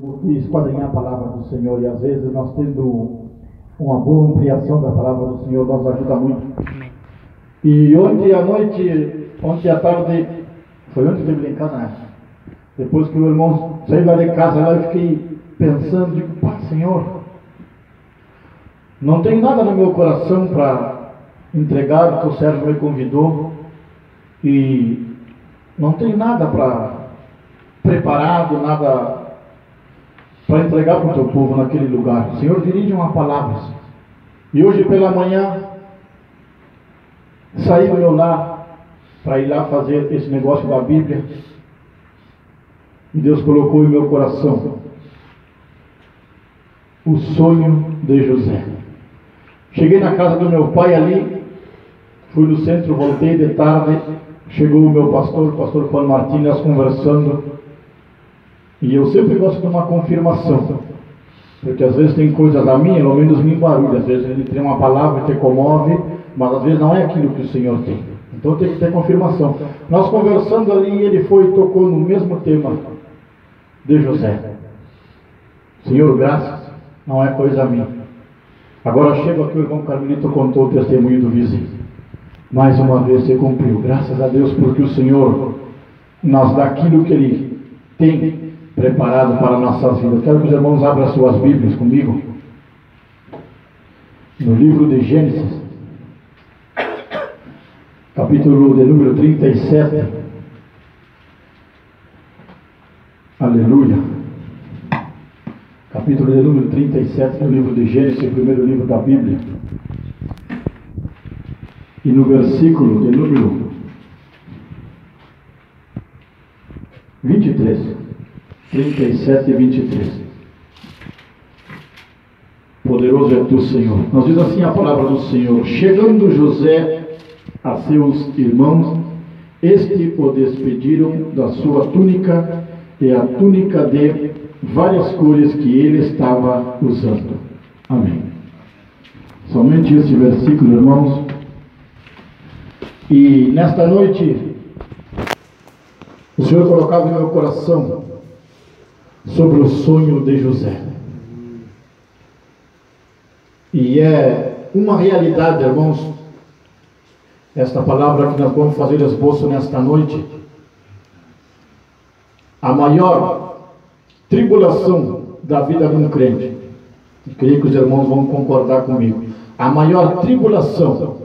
E esquadrinhar a palavra do Senhor, e às vezes nós tendo uma boa ampliação da palavra do Senhor nos ajuda muito. Amém. E ontem à tarde, foi ontem que eu vim cá, né? Depois que o irmão saiu lá de casa, lá eu fiquei pensando, digo, pá, Senhor, não tem nada no meu coração para entregar, que o Sérgio me convidou, e não tem nada preparado, nada para entregar para o teu povo naquele lugar. Senhor, dirige uma palavra. E hoje pela manhã saí do meu lar para ir lá fazer esse negócio da Bíblia, e Deus colocou em meu coração o sonho de José. Cheguei na casa do meu pai ali, fui no centro, voltei de tarde, chegou o meu pastor, o pastor Paulo Martins, nós conversando. E eu sempre gosto de uma confirmação, porque às vezes tem coisas a mim, pelo menos me embarulha. Às vezes ele tem uma palavra que te comove, mas às vezes não é aquilo que o Senhor tem. Então tem que ter confirmação. Nós conversando ali, ele foi e tocou no mesmo tema de José. Senhor, graças, não é coisa minha. Agora chego aqui, o irmão Carmelito contou o testemunho do vizinho. Mais uma vez se cumpriu, graças a Deus, porque o Senhor nos dá aquilo que Ele tem preparado para a nossa vida. Quero que os irmãos abram as suas Bíblias comigo no livro de Gênesis, capítulo de número 37. Aleluia. Capítulo de número 37 do livro de Gênesis, o primeiro livro da Bíblia. E no versículo de número 23. 37 e 23. Poderoso é tu, Senhor. Nos diz assim a palavra do Senhor: chegando José a seus irmãos, este o despediram da sua túnica e a túnica de várias cores que ele estava usando. Amém. Somente esse versículo, irmãos. E nesta noite o Senhor colocava em meu coração sobre o sonho de José. E é uma realidade, irmãos, esta palavra que nós vamos fazer esboço nesta noite. A maior tribulação da vida de um crente, e creio que os irmãos vão concordar comigo, a maior tribulação,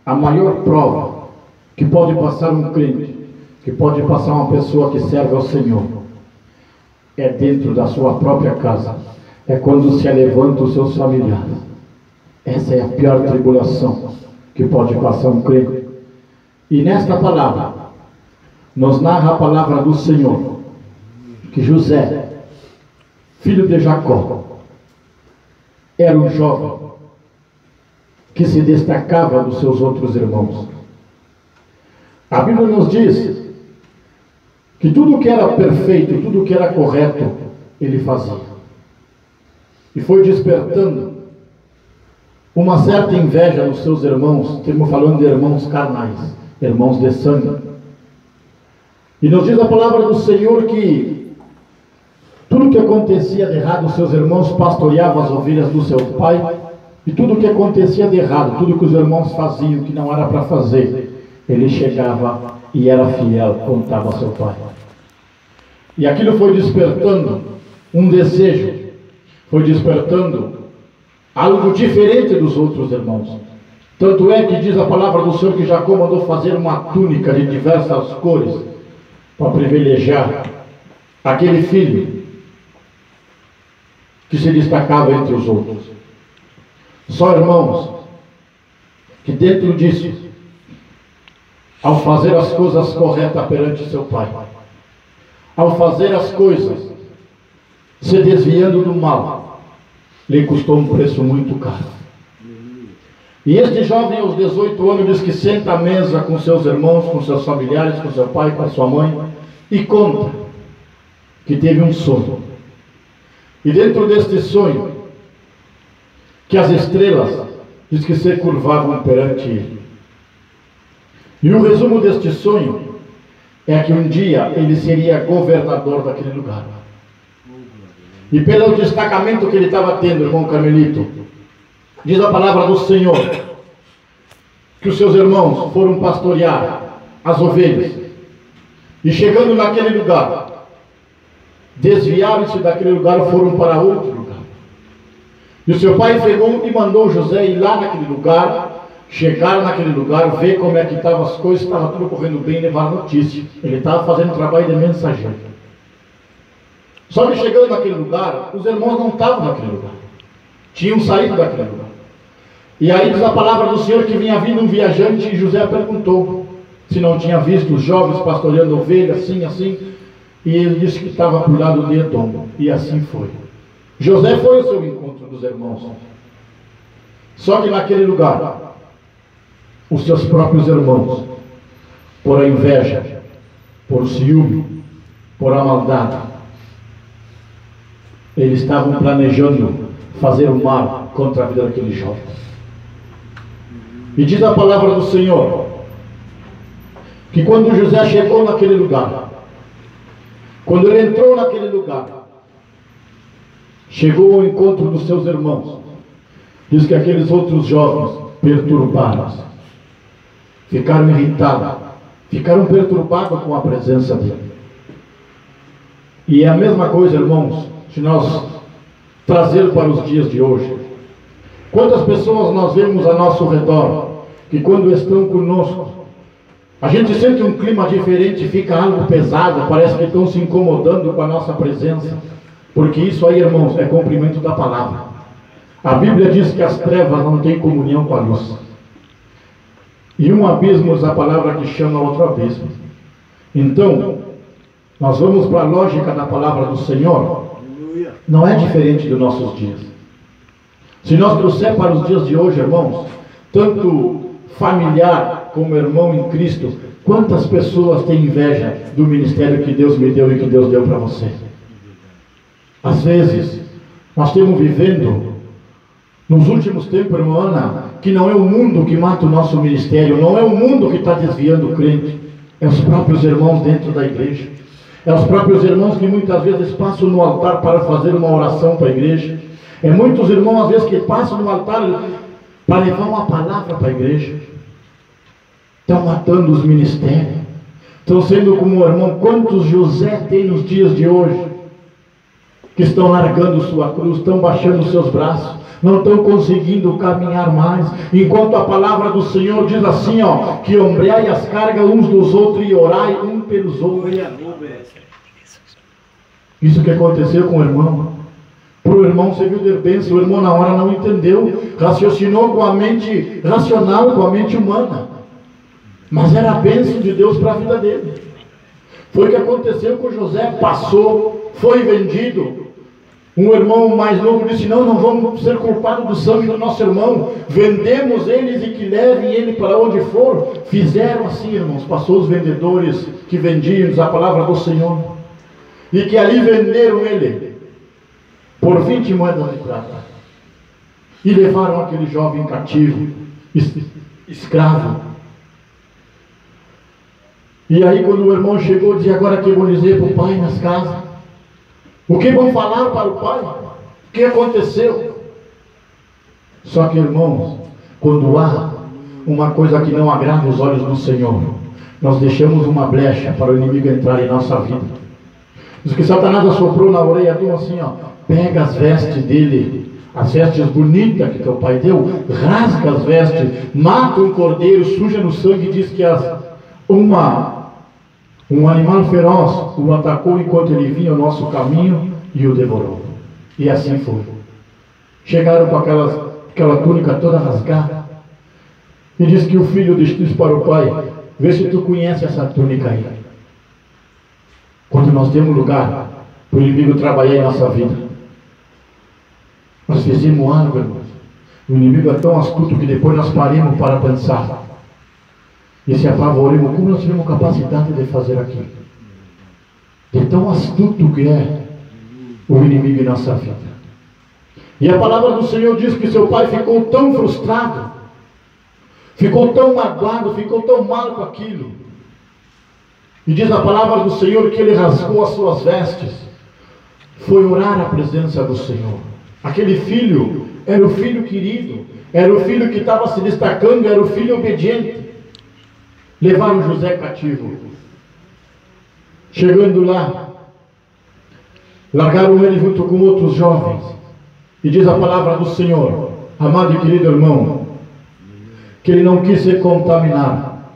a maior prova que pode passar um crente, que pode passar uma pessoa que serve ao Senhor, é dentro da sua própria casa. É quando se levanta os seus familiares. Essa é a pior tribulação que pode passar um crente. E nesta palavra nos narra a palavra do Senhor que José, filho de Jacó, era um jovem que se destacava dos seus outros irmãos. A Bíblia nos diz que tudo que era perfeito, tudo que era correto, ele fazia. E foi despertando uma certa inveja nos seus irmãos. Estamos falando de irmãos carnais, irmãos de sangue. E nos diz a palavra do Senhor que tudo que acontecia de errado, os seus irmãos pastoreavam as ovelhas do seu pai. E tudo que acontecia de errado, tudo que os irmãos faziam que não era para fazer, ele chegava e era fiel, contava a seu pai. E aquilo foi despertando um desejo, foi despertando algo diferente dos outros irmãos. Tanto é que diz a palavra do Senhor que Jacó mandou fazer uma túnica de diversas cores para privilegiar aquele filho que se destacava entre os outros. Só, irmãos, que dentro disso, ao fazer as coisas corretas perante seu pai, ao fazer as coisas se desviando do mal, lhe custou um preço muito caro. E este jovem aos 18 anos diz que senta à mesa com seus irmãos, com seus familiares, com seu pai, com a sua mãe, e conta que teve um sonho. E dentro deste sonho, que as estrelas diz que se curvavam perante ele. E o resumo deste sonho é que um dia ele seria governador daquele lugar. e pelo destacamento que ele estava tendo, irmão Carmelito, diz a palavra do Senhor, que os seus irmãos foram pastorear as ovelhas, e chegando naquele lugar, desviaram-se daquele lugar e foram para outro lugar. E o seu pai pegou e mandou José ir lá naquele lugar. Chegaram naquele lugar, ver como é que estavam as coisas, estava tudo correndo bem, levar notícia. Ele estava fazendo trabalho de mensageiro. Só que chegando naquele lugar, os irmãos não estavam naquele lugar, tinham saído daquele lugar. E aí diz a palavra do Senhor que vinha vindo um viajante, e José perguntou se não tinha visto os jovens pastoreando ovelhas, assim, e ele disse que estava por lado de Edom, e assim foi. José foi ao seu encontro dos irmãos. Só que naquele lugar, os seus próprios irmãos, por a inveja, por o ciúme, por a maldade, eles estavam planejando fazer o mal contra a vida daqueles jovens. E diz a palavra do Senhor que quando José chegou naquele lugar, quando ele entrou naquele lugar, chegou ao encontro dos seus irmãos, diz que aqueles outros jovens perturbaram-se, ficaram irritados, ficaram perturbados com a presença dele. E é a mesma coisa, irmãos, se nós trazer para os dias de hoje. Quantas pessoas nós vemos a nosso redor, que quando estão conosco, a gente sente um clima diferente, fica algo pesado, parece que estão se incomodando com a nossa presença, porque isso aí, irmãos, é cumprimento da palavra. A Bíblia diz que as trevas não têm comunhão com a luz, e um abismo é a palavra que chama outro abismo. Então, nós vamos para a lógica da palavra do Senhor, não é diferente dos nossos dias. Se nós trouxer para os dias de hoje, irmãos, tanto familiar como irmão em Cristo, quantas pessoas têm inveja do ministério que Deus me deu e que Deus deu para você? Às vezes, nós estamos vivendo, nos últimos tempos, irmã Ana, que não é o mundo que mata o nosso ministério, não é o mundo que está desviando o crente, é os próprios irmãos dentro da igreja, é os próprios irmãos que muitas vezes passam no altar para fazer uma oração para a igreja, é muitos irmãos às vezes que passam no altar para levar uma palavra para a igreja, estão matando os ministérios, estão sendo como o irmão. Quantos José tem nos dias de hoje, que estão largando sua cruz, estão baixando seus braços, não estão conseguindo caminhar mais, enquanto a palavra do Senhor diz assim, ó, que ombreai as cargas uns dos outros e orai um pelos outros. Isso que aconteceu com o irmão. Para o irmão serviu de bênção, o irmão na hora não entendeu, raciocinou com a mente racional, com a mente humana, mas era a bênção de Deus para a vida dele. Foi o que aconteceu com José, passou, foi vendido. Um irmão mais novo disse, não vamos ser culpados do sangue do nosso irmão, vendemos eles e que levem ele para onde for. Fizeram assim, irmãos, passou os vendedores que vendiam a palavra do Senhor, e que ali venderam ele por 20 moedas de prata, e levaram aquele jovem cativo, escravo. E aí quando o irmão chegou, dizia, agora que eu vou dizer para o pai nas casas? O que vão falar para o pai? O que aconteceu? Só que, irmãos, quando há uma coisa que não agrada os olhos do Senhor, nós deixamos uma brecha para o inimigo entrar em nossa vida. Diz que Satanás assoprou na orelha de um assim, ó, pega as vestes dele, as vestes bonitas que teu pai deu, rasga as vestes, mata um cordeiro, suja no sangue, diz que um animal feroz o atacou enquanto ele vinha ao nosso caminho e o devorou. E assim foi. Chegaram com aquela túnica toda rasgada, e diz que o filho disse para o pai, vê se tu conhece essa túnica aí. Quando nós temos lugar para o inimigo trabalhar em nossa vida, nós fizemos algo, irmãos. O inimigo é tão astuto que depois nós paremos para pensar e se apavoremos, como nós tivemos capacidade de fazer aquilo. De tão astuto que é o inimigo em nossa vida. E a palavra do Senhor diz que seu pai ficou tão frustrado, ficou tão magoado, ficou tão mal com aquilo. E diz a palavra do Senhor que ele rasgou as suas vestes, foi orar à presença do Senhor. Aquele filho era o filho querido, era o filho que estava se destacando, era o filho obediente. Levaram José cativo. Chegando lá, largaram ele junto com outros jovens. E diz a palavra do Senhor, amado e querido irmão, que ele não quis se contaminar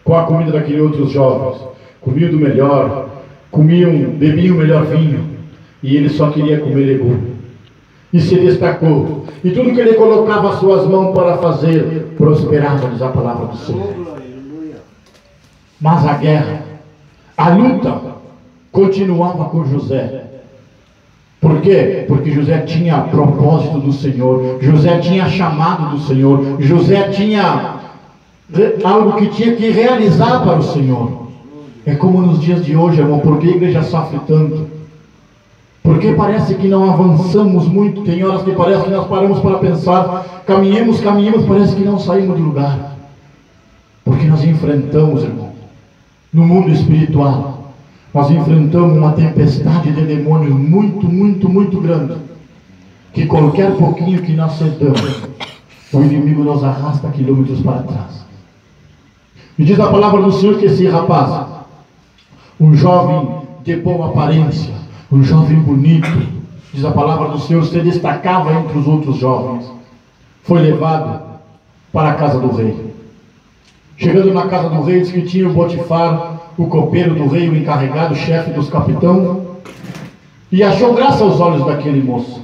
com a comida daqueles outros jovens. Comiam do melhor, bebiam o melhor vinho, e ele só queria comer legume. E se destacou. E tudo que ele colocava as suas mãos para fazer, prosperava, diz a palavra do Senhor. Mas a guerra, a luta, continuava com José. Por quê? Porque José tinha propósito do Senhor, José tinha chamado do Senhor, José tinha algo que tinha que realizar para o Senhor. É como nos dias de hoje, irmão, porque a igreja sofre tanto? Porque parece que não avançamos muito, tem horas que parece que nós paramos para pensar, caminhamos, parece que não saímos do lugar. Porque nós enfrentamos, irmão, no mundo espiritual, nós enfrentamos uma tempestade de demônios muito grande, que qualquer pouquinho que nós cedamos, o inimigo nos arrasta quilômetros para trás. E diz a palavra do Senhor que esse rapaz, um jovem de boa aparência, um jovem bonito, diz a palavra do Senhor, se destacava entre os outros jovens, foi levado para a casa do rei. Chegando na casa do rei, diz que tinha o Potifar, o copeiro do rei, o encarregado, o chefe dos capitães, e achou graça aos olhos daquele moço.